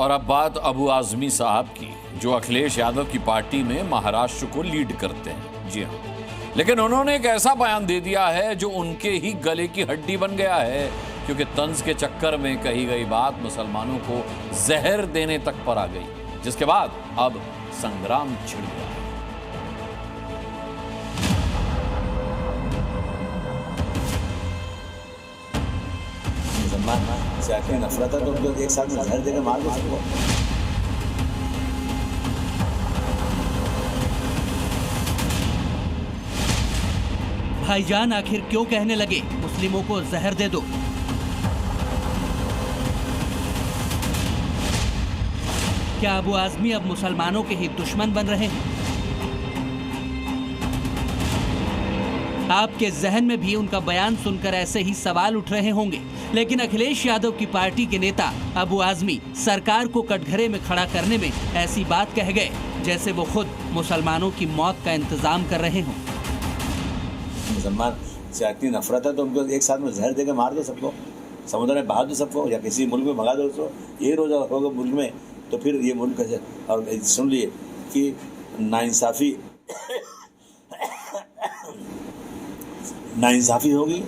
और अब बात अबू आजमी साहब की, जो अखिलेश यादव की पार्टी में महाराष्ट्र को लीड करते हैं। जी हाँ, लेकिन उन्होंने एक ऐसा बयान दे दिया है जो उनके ही गले की हड्डी बन गया है, क्योंकि तंज के चक्कर में कही गई बात मुसलमानों को जहर देने तक पर आ गई, जिसके बाद अब संग्राम छिड़ गया। मुसलमान से आखिर नफरत है तो एक साथ में जहर देकर मार दो सबको। भाईजान आखिर क्यों कहने लगे मुस्लिमों को जहर दे दो? क्या अबू आजमी अब मुसलमानों के ही दुश्मन बन रहे हैं? आपके जहन में भी उनका बयान सुनकर ऐसे ही सवाल उठ रहे होंगे, लेकिन अखिलेश यादव की पार्टी के नेता अबू आजमी सरकार को कटघरे में खड़ा करने में ऐसी बात कह गए जैसे वो खुद मुसलमानों की मौत का इंतजाम कर रहे हों। मुसलमान से इतनी नफरत है तो उनको एक साथ में जहर देकर मार दो सबको, समुद्र में बहा दो सबको, या किसी मुल्क में भगा दो उसको। ये रोजा होगा मुल्क में तो फिर ये मुल्क कैसे। और सुन लिए कि नाइंसाफी होगी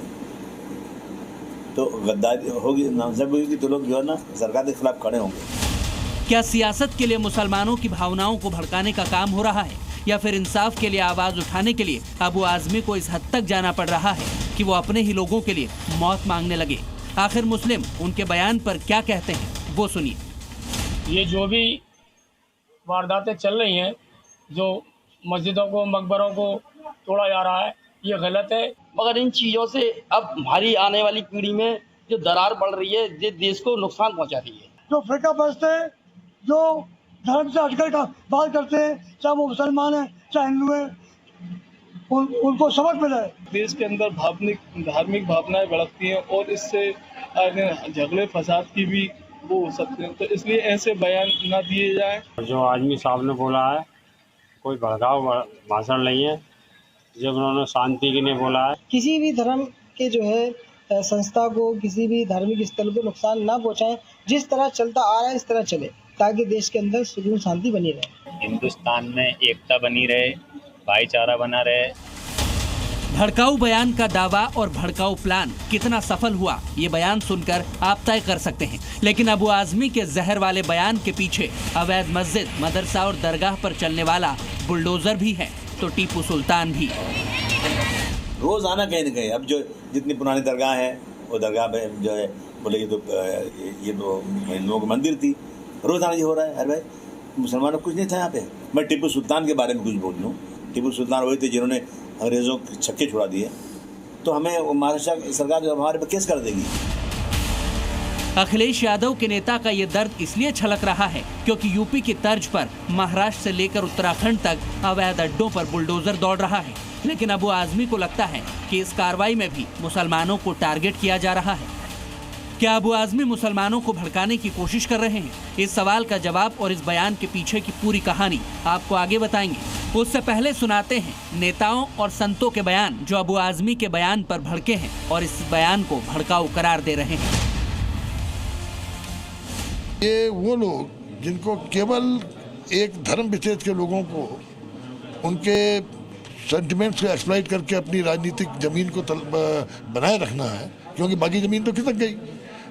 तो गद्दारी होगी, नाइंसाफी होगी तो लोग जो है ना सरकार के खिलाफ खड़े होंगे। क्या सियासत के लिए मुसलमानों की भावनाओं को भड़काने का काम हो रहा है, या फिर इंसाफ के लिए आवाज उठाने के लिए अबू आजमी को इस हद तक जाना पड़ रहा है कि वो अपने ही लोगों के लिए मौत मांगने लगे? आखिर मुस्लिम उनके बयान पर क्या कहते हैं, वो सुनिए। ये जो भी वारदातें चल रही हैं, जो मस्जिदों को मकबरों को तोड़ा जा रहा है, ये गलत है। मगर इन चीज़ों से अब हमारी आने वाली पीढ़ी में जो दरार बढ़ रही है, ये देश को नुकसान पहुंचा रही है। जो फिरका परस्त है, जो धर्म से हटकर का बात करते हैं, चाहे वो मुसलमान है चाहे हिंदू है, उनको सबक मिला है। देश के अंदर धार्मिक भावनाएं भड़कती हैं और इससे झगड़े फसाद की भी वो हो सकते हैं, तो इसलिए ऐसे बयान ना दिए जाएं। जो आजमी साहब ने बोला है कोई भड़काऊ भाषण नहीं है, जब उन्होंने शांति के लिए बोला है। किसी भी धर्म के जो है संस्था को, किसी भी धार्मिक स्थल को नुकसान ना पहुंचाएं। जिस तरह चलता आ रहा है इस तरह चले, ताकि देश के अंदर सुकून शांति बनी रहे, हिंदुस्तान में एकता बनी रहे, भाईचारा बना रहे। भड़काऊ बयान का दावा और भड़काऊ प्लान कितना सफल हुआ, ये बयान सुनकर आप तय कर सकते हैं। लेकिन अबू आजमी के जहर वाले बयान के पीछे अवैध मस्जिद, मदरसा और दरगाह पर चलने वाला बुलडोजर भी है, तो टीपू सुल्तान भी। रोज आना कहीं न कहीं। अब जो जितनी पुरानी दरगाह है वो दरगाह में जो है बोले ये तो हिंदुओं की मंदिर थी, रोज आना ये हो रहा है। अरे भाई मुसलमानों कुछ नहीं था यहाँ पे। मैं टीपू सुल्तान के बारे में कुछ बोल लूँ। टीपू सुल्तान वही थे जिन्होंने अंग्रेजों के छक्के छुड़ा दिए, तो हमें महाराष्ट्र सरकार जो हमारे पर केस कर देगी। अखिलेश यादव के नेता का ये दर्द इसलिए छलक रहा है क्योंकि यूपी की तर्ज पर महाराष्ट्र से लेकर उत्तराखंड तक अवैध अड्डों पर बुलडोजर दौड़ रहा है। लेकिन अबू आजमी को लगता है कि इस कार्रवाई में भी मुसलमानों को टारगेट किया जा रहा है। क्या अबू आजमी मुसलमानों को भड़काने की कोशिश कर रहे हैं? इस सवाल का जवाब और इस बयान के पीछे की पूरी कहानी आपको आगे बताएंगे। उससे पहले सुनाते हैं नेताओं और संतों के बयान जो अबू आजमी के बयान पर भड़के हैं और इस बयान को भड़काऊ करार दे रहे हैं। ये वो लोग जिनको केवल एक धर्म विशेष के लोगों को उनके सेंटिमेंट्स को एक्सप्लॉइट करके अपनी राजनीतिक जमीन को बनाए रखना है, क्योंकि बाकी जमीन तो खिसक गई।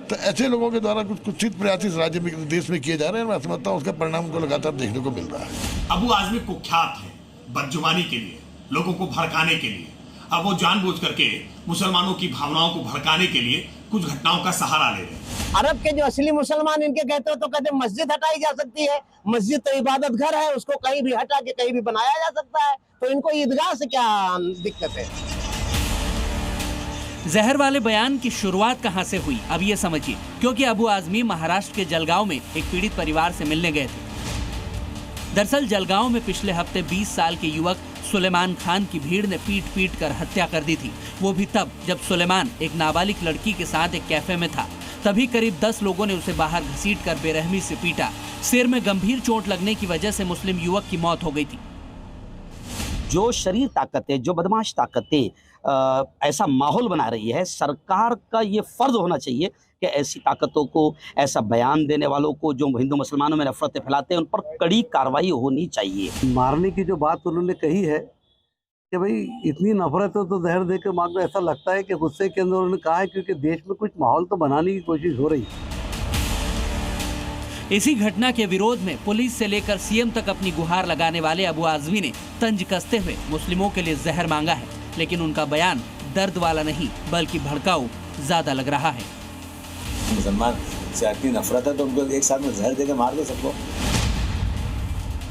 तो ऐसे लोगों के द्वारा कुछ कुत्सित प्रयास इस राज्य में, देश में किए जा रहे हैं। मैं समझता हूँ उसका परिणाम को लगातार देखने को मिल रहा है। अबू आजमी कुख्यात है बदजुबानी के लिए, लोगों को भड़काने के लिए। अब वो जानबूझ करके मुसलमानों की भावनाओं को भड़काने के लिए कुछ घटनाओं का सहारा ले रहे हैं। अरब के जो असली मुसलमान इनके कहते हो तो कहते मस्जिद हटाई जा सकती है, मस्जिद तो इबादत घर है, उसको कहीं भी हटा के कहीं भी बनाया जा सकता है, तो इनको ईदगाह से क्या दिक्कत है? जहर वाले बयान की शुरुआत कहां से हुई, अब ये समझिए। क्योंकि अबू आजमी महाराष्ट्र के जलगांव में एक पीड़ित परिवार से मिलने गए थे। दरअसल जलगांव में पिछले हफ्ते 20 साल के युवक सुलेमान खान की भीड़ ने पीट कर हत्या कर दी थी। वो भी तब जब सुलेमान एक नाबालिग लड़की के साथ एक कैफे में था। तभी करीब 10 लोगों ने उसे बाहर घसीटकर बेरहमी से पीटा। सिर में गंभीर चोट लगने की वजह से मुस्लिम युवक की मौत हो गई थी। जो शरीर ताकतें, जो बदमाश ताकतें ऐसा माहौल बना रही है, सरकार का ये फर्ज होना चाहिए कि ऐसी ताकतों को, ऐसा बयान देने वालों को जो हिंदू मुसलमानों में नफरतें फैलाते हैं, उन पर कड़ी कार्रवाई होनी चाहिए। मारने की जो बात उन्होंने कही है कि भाई इतनी नफरत है तो जहर दे के मार दो, ऐसा लगता है कि गुस्से के अंदर उन्होंने कहा है क्योंकि देश में कुछ माहौल तो बनाने की कोशिश हो रही है। इसी घटना के विरोध में पुलिस से लेकर सीएम तक अपनी गुहार लगाने वाले अबू आजमी ने तंज कसते हुए मुस्लिमों के लिए जहर मांगा है, लेकिन उनका बयान दर्द वाला नहीं बल्कि भड़काऊ ज्यादा लग रहा है। मुसलमान से इतनी नफरत है तो उनको एक साथ में जहर देकर मार दो सबको।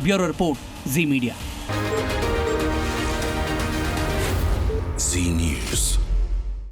ब्यूरो रिपोर्ट, जी मीडिया। जी न्यूज़।